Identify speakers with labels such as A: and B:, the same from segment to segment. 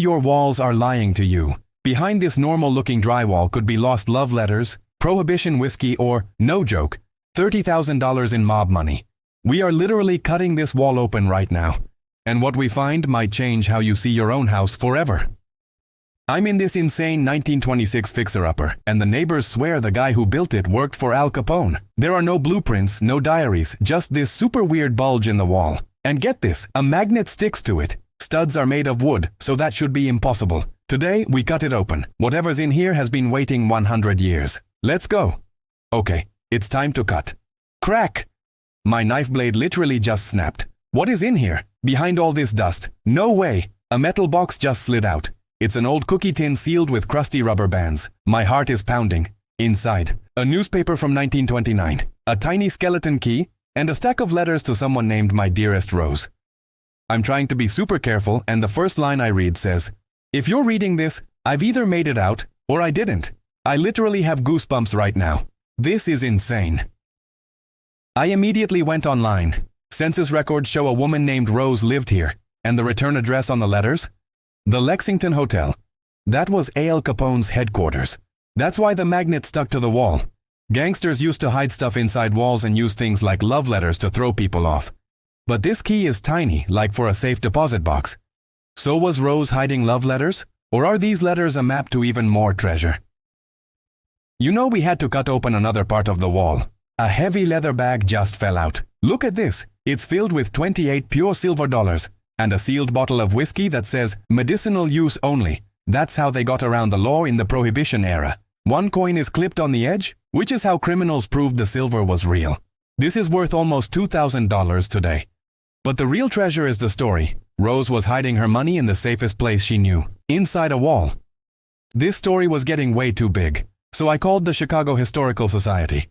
A: your walls are lying to you. Behind this normal-looking drywall could be lost love letters, prohibition whiskey, or, no joke, $30,000 in mob money. We are literally cutting this wall open right now. And what we find might change how you see your own house forever. I'm in this insane 1926 fixer-upper, and the neighbors swear the guy who built it worked for Al Capone. There are no blueprints, no diaries, just this super weird bulge in the wall. And get this, a magnet sticks to it. Studs are made of wood, so that should be impossible. Today, we cut it open. Whatever's in here has been waiting 100 years. Let's go. Okay, it's time to cut. Crack! My knife blade literally just snapped. What is in here? Behind all this dust? No way! A metal box just slid out. It's an old cookie tin sealed with crusty rubber bands. My heart is pounding. Inside, a newspaper from 1929, a tiny skeleton key, and a stack of letters to someone named My Dearest Rose. I'm trying to be super careful, and the first line I read says, "If you're reading this, I've either made it out, or I didn't." I literally have goosebumps right now. This is insane. I immediately went online. Census records show a woman named Rose lived here, and the return address on the letters? The Lexington Hotel. That was Al Capone's headquarters. That's why the magnet stuck to the wall. Gangsters used to hide stuff inside walls and use things like love letters to throw people off. But this key is tiny, like for a safe deposit box. So was Rose hiding love letters? Or are these letters a map to even more treasure? You know we had to cut open another part of the wall. A heavy leather bag just fell out. Look at this. It's filled with 28 pure silver dollars and a sealed bottle of whiskey that says medicinal use only. That's how they got around the law in the Prohibition era. One coin is clipped on the edge, which is how criminals proved the silver was real. This is worth almost $2,000 today. But the real treasure is the story. Rose was hiding her money in the safest place she knew, inside a wall. This story was getting way too big, so I called the Chicago Historical Society.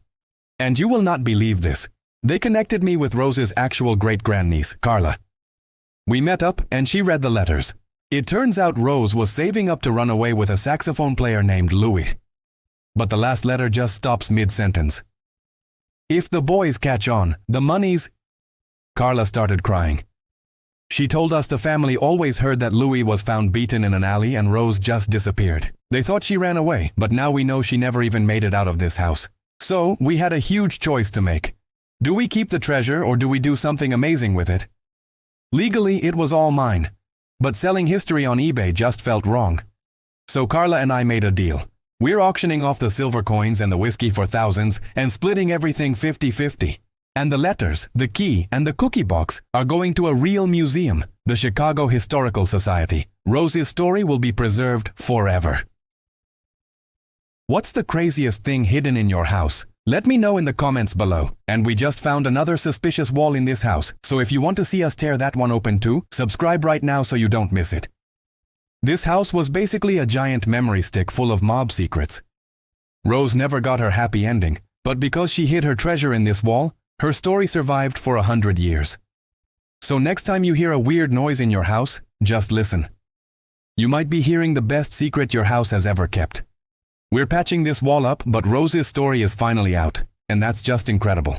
A: And you will not believe this. They connected me with Rose's actual great-grandniece, Carla. We met up, and she read the letters. It turns out Rose was saving up to run away with a saxophone player named Louis. But the last letter just stops mid-sentence. If the boys catch on, the money's... Carla started crying. She told us the family always heard that Louis was found beaten in an alley and Rose just disappeared. They thought she ran away, but now we know she never even made it out of this house. So, we had a huge choice to make. Do we keep the treasure or do we do something amazing with it? Legally, it was all mine. But selling history on eBay just felt wrong. So Carla and I made a deal. We're auctioning off the silver coins and the whiskey for thousands and splitting everything 50-50. And the letters, the key, and the cookie box are going to a real museum, the Chicago Historical Society. Rose's story will be preserved forever. What's the craziest thing hidden in your house? Let me know in the comments below. And we just found another suspicious wall in this house, so if you want to see us tear that one open too, subscribe right now so you don't miss it. This house was basically a giant memory stick full of mob secrets. Rose never got her happy ending, but because she hid her treasure in this wall, her story survived for 100 years. So next time you hear a weird noise in your house, just listen. You might be hearing the best secret your house has ever kept. We're patching this wall up, but Rose's story is finally out, and that's just incredible.